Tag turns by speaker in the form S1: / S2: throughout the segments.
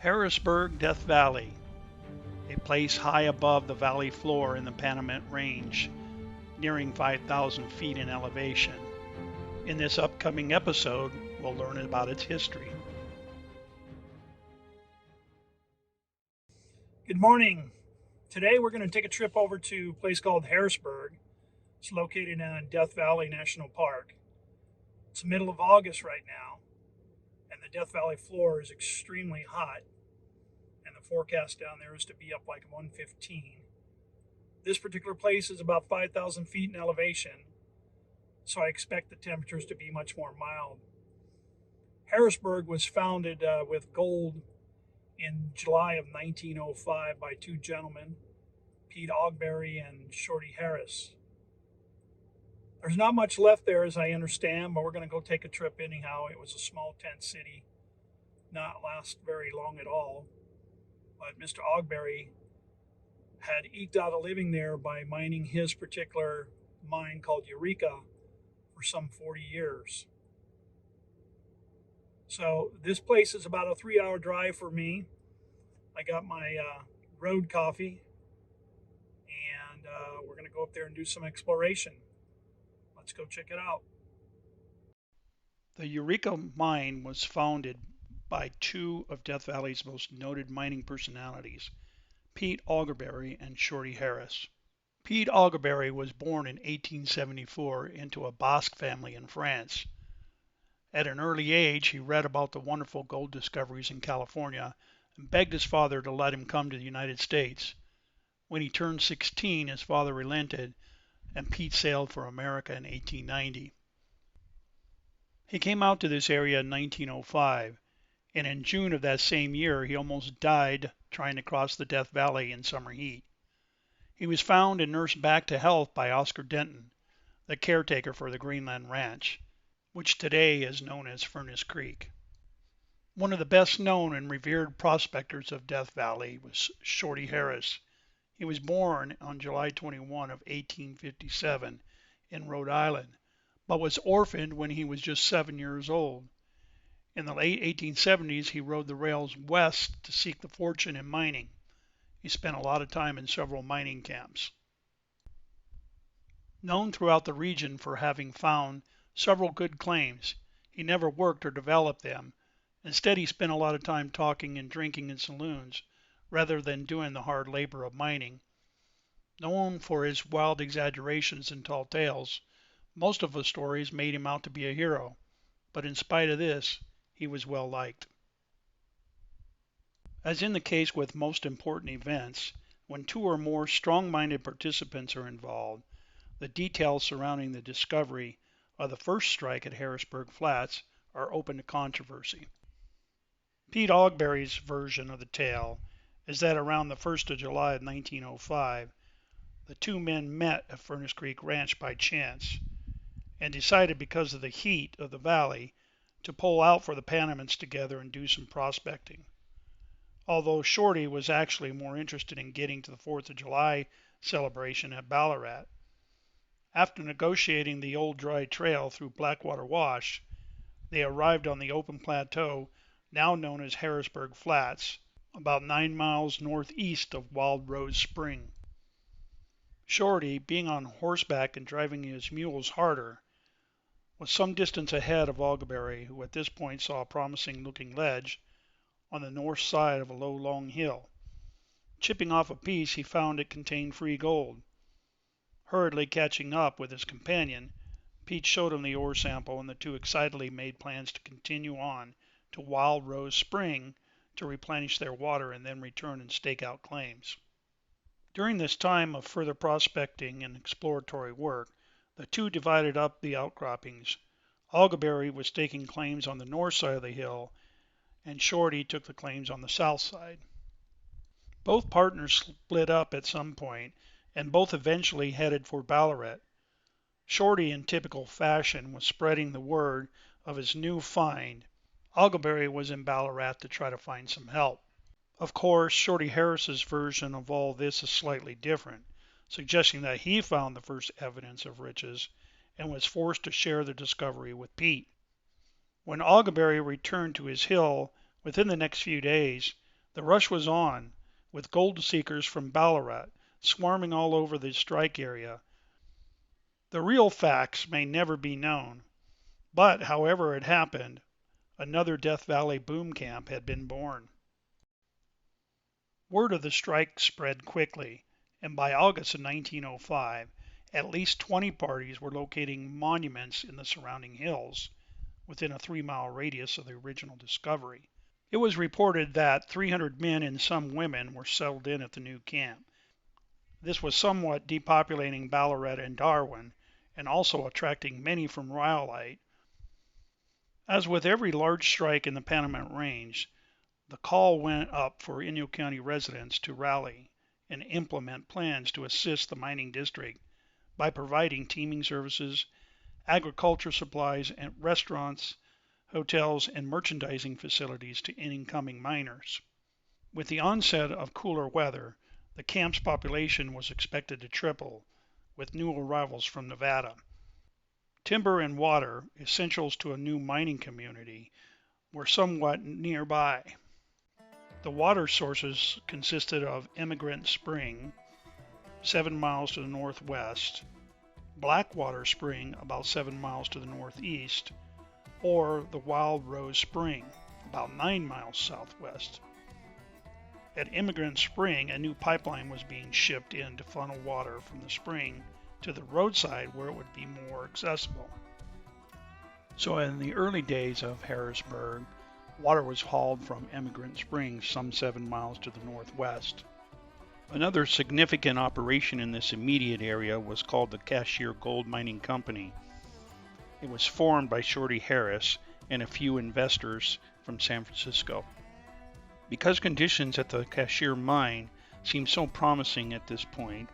S1: Harrisburg Death Valley, a place high above the valley floor in the Panamints Range, nearing 5,000 feet in elevation. In this upcoming episode, we'll learn about its history.
S2: Good morning. Today we're going to take a trip over to a place called Harrisburg. It's located in Death Valley National Park. It's the middle of August right now, and the Death Valley floor is extremely hot, and the forecast down there is to be up like 115. This particular place is about 5,000 feet in elevation, so I expect the temperatures to be much more mild. Harrisburg was founded with gold in July of 1905 by two gentlemen, Pete Agueberry and Shorty Harris. There's not much left there as I understand, but we're going to go take a trip anyhow. It was a small tent city, not last very long at all. But Mr. Aguberry had eked out a living there by mining his particular mine called Eureka for some 40 years. So this place is about a 3-hour drive for me. I got my road coffee, and we're going to go up there and do some exploration. Let's go check it out.
S1: The Eureka mine was founded by two of Death Valley's most noted mining personalities, Pete Aguberry and Shorty Harris. Pete Aguberry was born in 1874 into a Basque family in France. At an early age, he read about the wonderful gold discoveries in California and begged his father to let him come to the United States. When he turned 16, his father relented, and Pete sailed for America in 1890. He came out to this area in 1905, and in June of that same year, he almost died trying to cross the Death Valley in summer heat. He was found and nursed back to health by Oscar Denton, the caretaker for the Greenland Ranch, which today is known as Furnace Creek. One of the best known and revered prospectors of Death Valley was Shorty Harris. He was born on July 21 of 1857 in Rhode Island, but was orphaned when he was just 7 years old. In the late 1870s, he rode the rails west to seek the fortune in mining. He spent a lot of time in several mining camps. Known throughout the region for having found several good claims, he never worked or developed them. Instead, he spent a lot of time talking and drinking in saloons, rather than doing the hard labor of mining. Known for his wild exaggerations and tall tales, most of his stories made him out to be a hero, but in spite of this, he was well liked. As in the case with most important events, when two or more strong-minded participants are involved, the details surrounding the discovery of the first strike at Harrisburg Flats are open to controversy. Pete Aguberry's version of the tale is that around the 1st of July of 1905, the two men met at Furnace Creek Ranch by chance and decided, because of the heat of the valley, to pull out for the Panamints together and do some prospecting. Although Shorty was actually more interested in getting to the 4th of July celebration at Ballarat. After negotiating the old dry trail through Blackwater Wash, they arrived on the open plateau now known as Harrisburg Flats, about 9 miles northeast of Wildrose Spring. Shorty, being on horseback and driving his mules harder, was some distance ahead of Aguberry, who at this point saw a promising looking ledge on the north side of a low long hill. Chipping off a piece, he found it contained free gold. Hurriedly catching up with his companion, Pete showed him the ore sample, and the two excitedly made plans to continue on to Wildrose Spring to replenish their water and then return and stake out claims. During this time of further prospecting and exploratory work, the two divided up the outcroppings. Aguberry was staking claims on the north side of the hill, and Shorty took the claims on the south side. Both partners split up at some point, and both eventually headed for Ballarat. Shorty, in typical fashion, was spreading the word of his new find. Aguberry was in Ballarat to try to find some help. Of course, Shorty Harris's version of all this is slightly different, suggesting that he found the first evidence of riches and was forced to share the discovery with Pete. When Aguberry returned to his hill within the next few days, The rush was on, with gold seekers from Ballarat swarming all over the strike area. The real facts may never be known, but however it happened, another Death Valley boom camp had been born. Word of the strike spread quickly, and by August of 1905, at least 20 parties were locating monuments in the surrounding hills within a 3-mile radius of the original discovery. It was reported that 300 men and some women were settled in at the new camp. This was somewhat depopulating Ballarat and Darwin, and also attracting many from Rhyolite. As with every large strike in the Panamint Range, the call went up for Inyo County residents to rally and implement plans to assist the mining district by providing teaming services, agriculture supplies, and restaurants, hotels, and merchandising facilities to incoming miners. With the onset of cooler weather, the camp's population was expected to triple, with new arrivals from Nevada. Timber and water, essentials to a new mining community, were somewhat nearby. The water sources consisted of Emigrant Spring, 7 miles to the northwest, Blackwater Spring, about 7 miles to the northeast, or the Wildrose Spring, about 9 miles southwest. At Emigrant Spring, a new pipeline was being shipped in to funnel water from the spring to the roadside where it would be more accessible. So in the early days of Harrisburg, water was hauled from Emigrant Spring some 7 miles to the northwest. Another significant operation in this immediate area was called the Cashier Gold Mining Company. It was formed by Shorty Harris and a few investors from San Francisco. Because conditions at the Cashier mine seemed so promising at this point,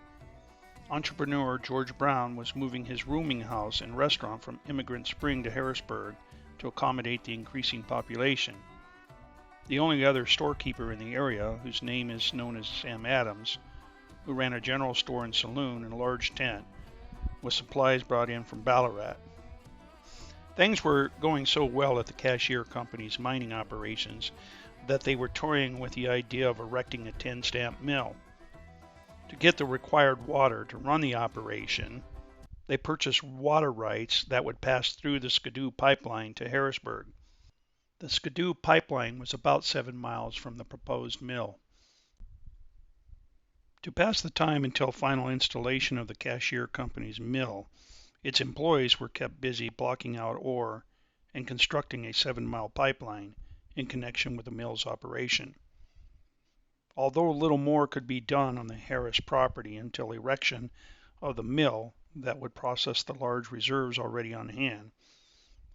S1: entrepreneur George Brown was moving his rooming house and restaurant from Emigrant Spring to Harrisburg to accommodate the increasing population. The only other storekeeper in the area, whose name is known as Sam Adams, who ran a general store and saloon in a large tent, with supplies brought in from Ballarat. Things were going so well at the Cashier Company's mining operations that they were toying with the idea of erecting a 10-stamp mill. To get the required water to run the operation, they purchased water rights that would pass through the Skidoo pipeline to Harrisburg. The Skidoo pipeline was about 7 miles from the proposed mill. To pass the time until final installation of the Cashier Company's mill, its employees were kept busy blocking out ore and constructing a 7-mile pipeline in connection with the mill's operation. Although little more could be done on the Harris property until erection of the mill that would process the large reserves already on hand,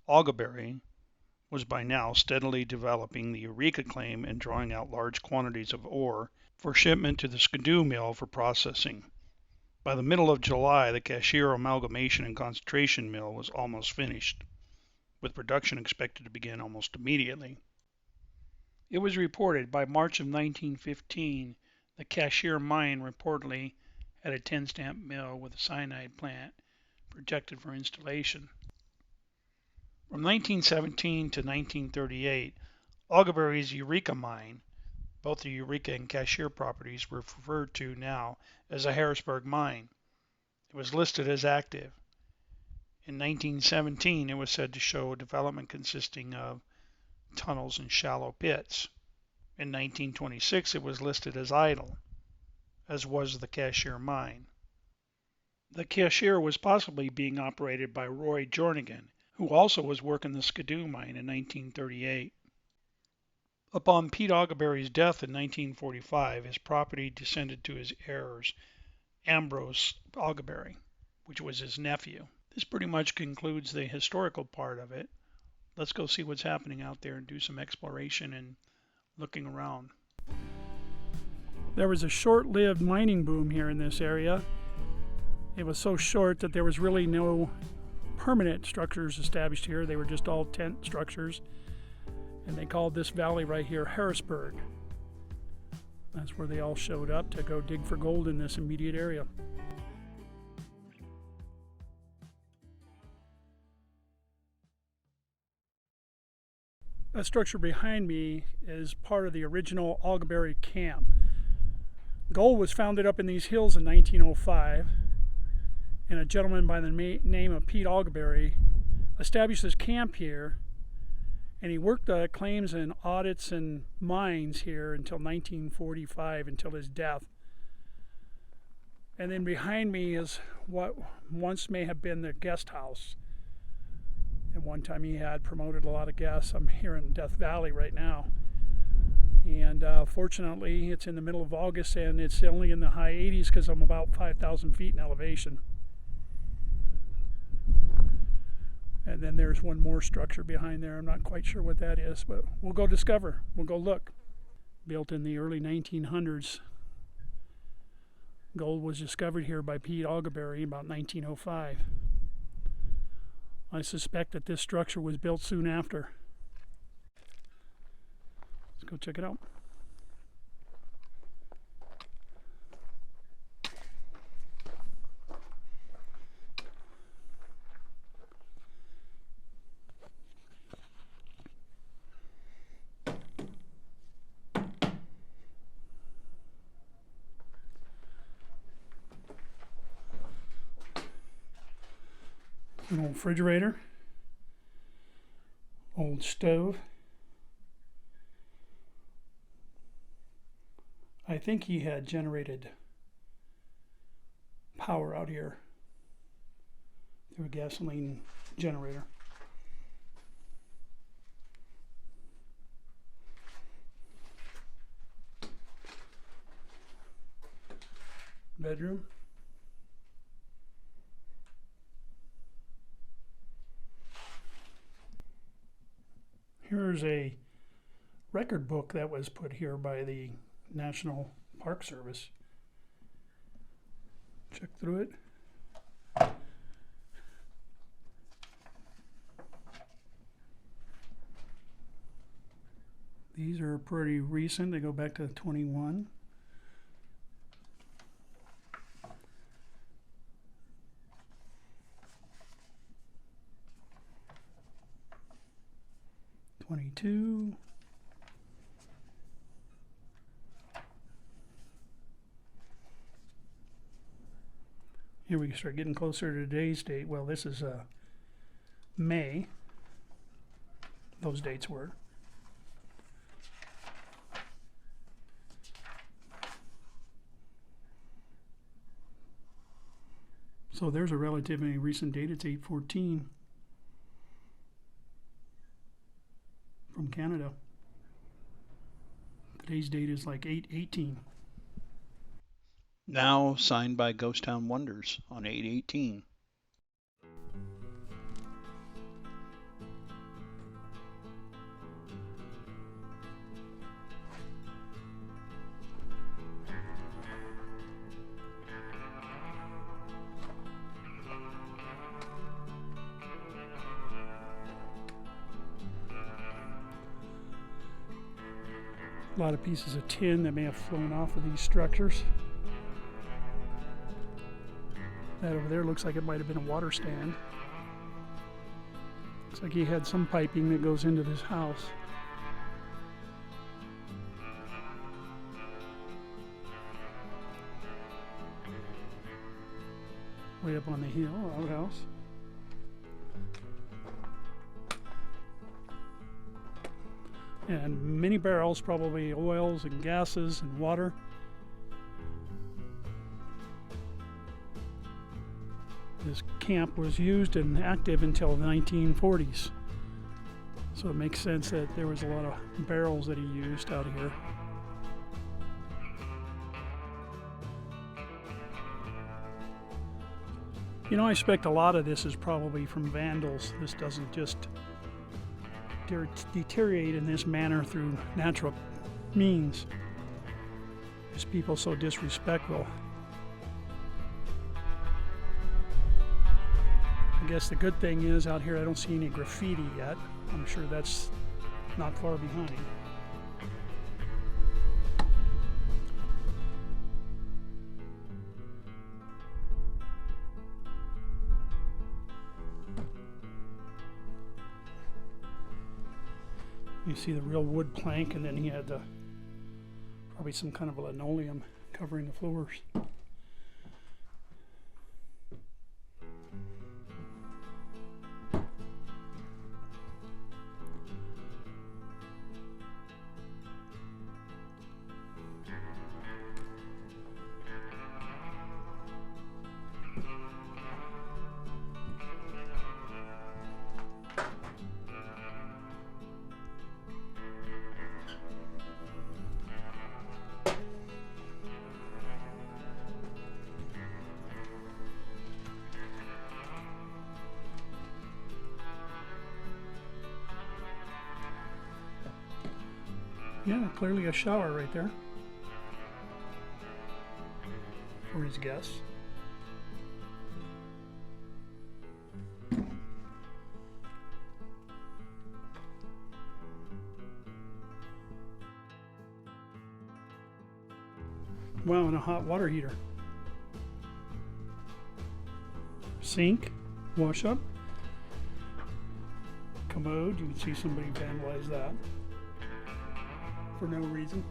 S1: Agueberry was by now steadily developing the Eureka claim and drawing out large quantities of ore for shipment to the Skidoo mill for processing. By the middle of July, the Cashier Amalgamation and Concentration Mill was almost finished, with production expected to begin almost immediately. It was reported by March of 1915 the Cashier mine reportedly had a 10-stamp mill with a cyanide plant projected for installation. From 1917 to 1938, Aguberry's Eureka mine, both the Eureka and Cashier properties, were referred to now as a Harrisburg mine. It was listed as active. In 1917, it was said to show development consisting of tunnels and shallow pits. In 1926, it was listed as idle, as was the Cashier mine. The Cashier was possibly being operated by Roy Jornigan, who also was working the Skidoo mine in 1938. Upon Pete Agueberry's death in 1945, his property descended to his heirs, Ambrose Agueberry, which was his nephew. This pretty much concludes the historical part of it. Let's go see what's happening out there and do some exploration and looking around.
S2: There was a short-lived mining boom here in this area. It was so short that there was really no permanent structures established here. They were just all tent structures. And they called this valley right here Harrisburg. That's where they all showed up to go dig for gold in this immediate area. That structure behind me is part of the original Agueberry camp. Gold was founded up in these hills in 1905, and a gentleman by the name of Pete Aguberry established his camp here, and he worked claims and audits and mines here until 1945, until his death. And then behind me is what once may have been the guest house. At one time he had promoted a lot of guests. I'm here in Death Valley right now. And fortunately it's in the middle of August and it's only in the high 80s because I'm about 5,000 feet in elevation. And then there's one more structure behind there. I'm not quite sure what that is, but we'll go discover. We'll go look. Built in the early 1900s. Gold was discovered here by Pete Aguberry about 1905. I suspect that this structure was built soon after. Let's go check it out. An old refrigerator, old stove. I think he had generated power out here through a gasoline generator. Bedroom. Here's a record book that was put here by the National Park Service. Check through it. These are pretty recent. They go back to 21. Here we start getting closer to today's date. Well, this is May. Those dates were. So there's a relatively recent date. It's 8/14 from Canada. Today's date is like 8/18.
S1: Now signed by Ghost Town Wonders on 8/18.
S2: A lot of pieces of tin that may have flown off of these structures. That over there looks like it might have been a water stand. Looks like he had some piping that goes into this house. Way up on the hill, outhouse. And many barrels, probably oils and gases and water. This camp was used and active until the 1940s. So it makes sense that there was a lot of barrels that he used out here. You know, I expect a lot of this is probably from vandals. This doesn't just deteriorate in this manner through natural means. Just people so disrespectful. I guess the good thing is out here I don't see any graffiti yet. I'm sure that's not far behind. You see the real wood plank, and then he had probably some kind of a linoleum covering the floors. Yeah, clearly a shower right there for his guests. Wow, and a hot water heater. Sink, wash up, commode. You can see somebody vandalized that for no reason.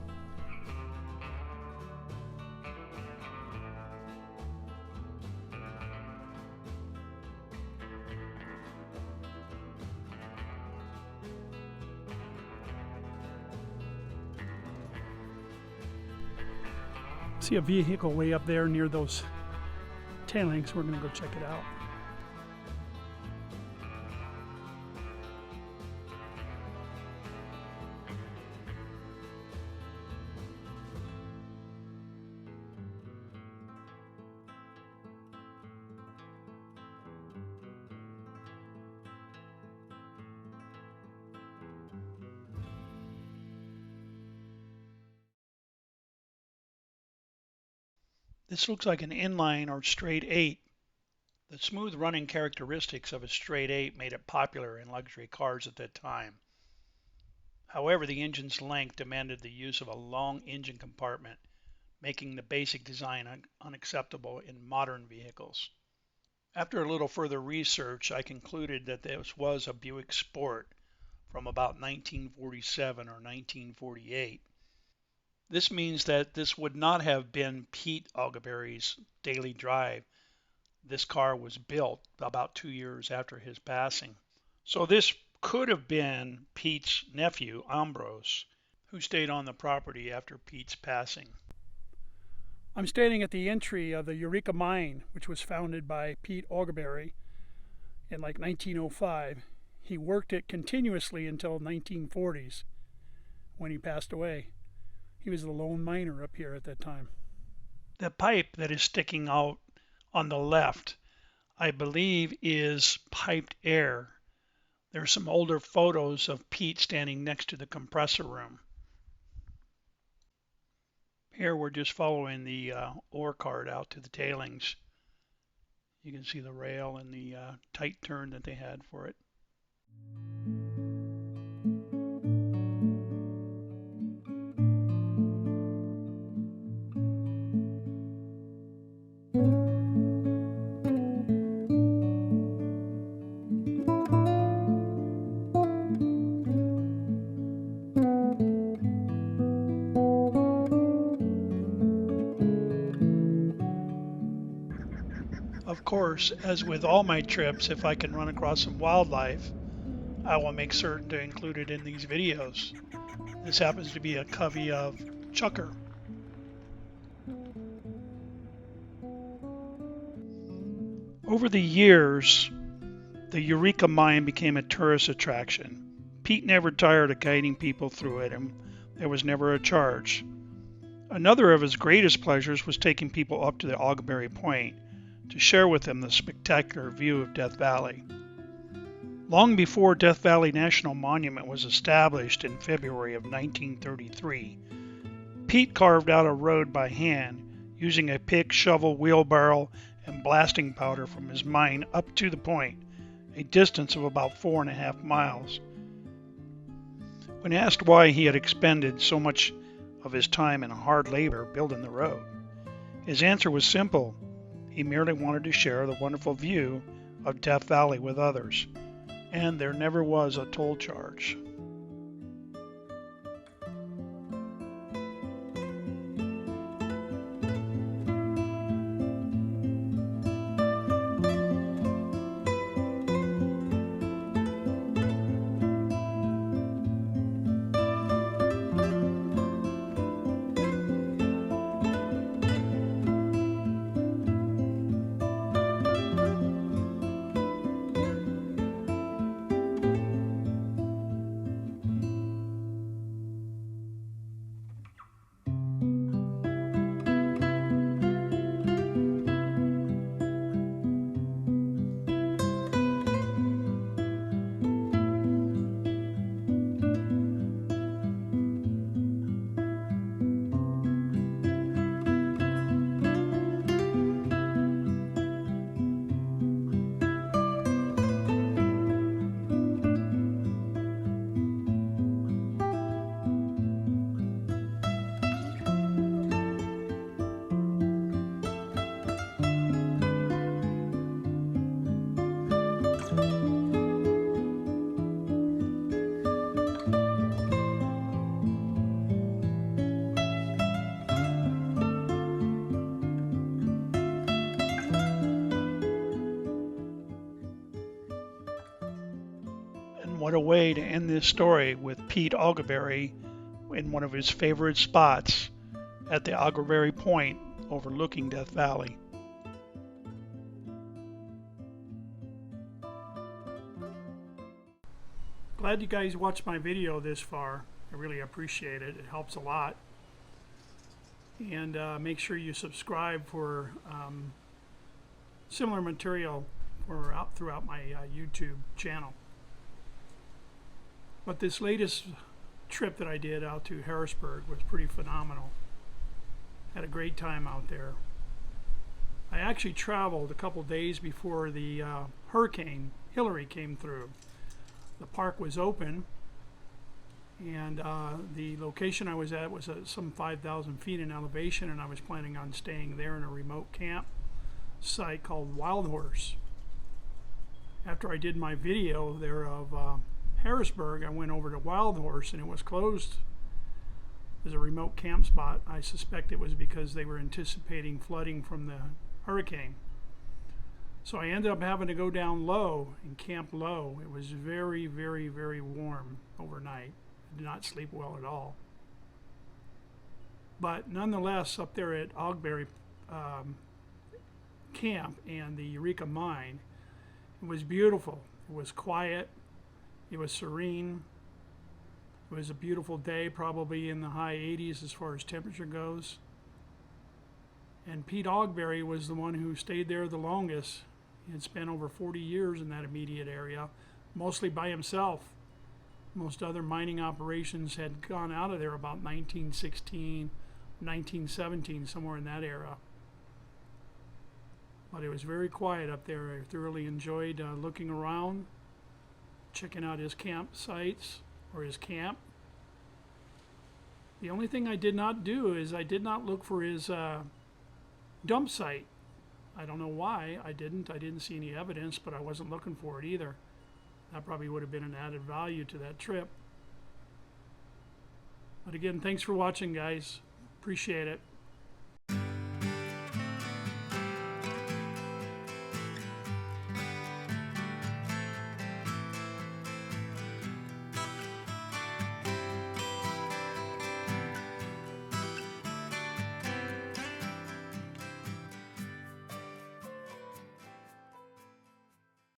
S2: See a vehicle way up there near those tailings. We're going to go check it out.
S1: This looks like an inline or straight 8. The smooth running characteristics of a straight 8 made it popular in luxury cars at that time. However, the engine's length demanded the use of a long engine compartment, making the basic design unacceptable in modern vehicles. After a little further research, I concluded that this was a Buick Sport from about 1947 or 1948. This means that this would not have been Pete Agueberry's daily drive. This car was built about 2 years after his passing. So this could have been Pete's nephew, Ambrose, who stayed on the property after Pete's passing.
S2: I'm standing at the entry of the Eureka mine, which was founded by Pete Aguberry in like 1905. He worked it continuously until 1940s when he passed away. He was the lone miner up here at that time.
S1: The pipe that is sticking out on the left, I believe, is piped air. There's some older photos of Pete standing next to the compressor room. Here we're just following the ore cart out to the tailings. You can see the rail and the tight turn that they had for it. Of course, as with all my trips, if I can run across some wildlife, I will make certain to include it in these videos. This happens to be a covey of chukar. Over the years, the Eureka mine became a tourist attraction. Pete never tired of guiding people through it, and there was never a charge. Another of his greatest pleasures was taking people up to the Agueberry Point to share with them the spectacular view of Death Valley. Long before Death Valley National Monument was established in February of 1933, Pete carved out a road by hand using a pick, shovel, wheelbarrow, and blasting powder from his mine up to the point, a distance of about 4.5 miles. When asked why he had expended so much of his time in hard labor building the road, his answer was simple. He merely wanted to share the wonderful view of Death Valley with others, and there never was a toll charge. what a way to end this story with Pete Agueberry in one of his favorite spots at the Agueberry Point overlooking Death Valley.
S2: Glad you guys watched my video this far. I really appreciate it. It helps a lot. And make sure you subscribe for similar material throughout my YouTube channel. But this latest trip that I did out to Harrisburg was pretty phenomenal. Had a great time out there. I actually traveled a couple days before the Hurricane Hillary came through. The park was open, and the location I was at was at some 5,000 feet in elevation, and I was planning on staying there in a remote camp site called Wildrose. After I did my video there of Harrisburg, I went over to Wildrose, and it was closed as a remote camp spot. I suspect it was because they were anticipating flooding from the hurricane. So I ended up having to go down low and camp low. It was very, very, very warm overnight. I did not sleep well at all. But nonetheless, up there at Agueberry camp and the Eureka mine, it was beautiful. It was quiet. It was serene. It was a beautiful day, probably in the high 80s as far as temperature goes. And Pete Agueberry was the one who stayed there the longest. He had spent over 40 years in that immediate area, mostly by himself. Most other mining operations had gone out of there about 1916, 1917, somewhere in that era. But it was very quiet up there. I thoroughly enjoyed looking around, checking out his campsites or his camp. The only thing I did not do is I did not look for his dump site. I don't know why I didn't. I didn't see any evidence, but I wasn't looking for it either. That probably would have been an added value to that trip. But again, thanks for watching, guys. Appreciate it.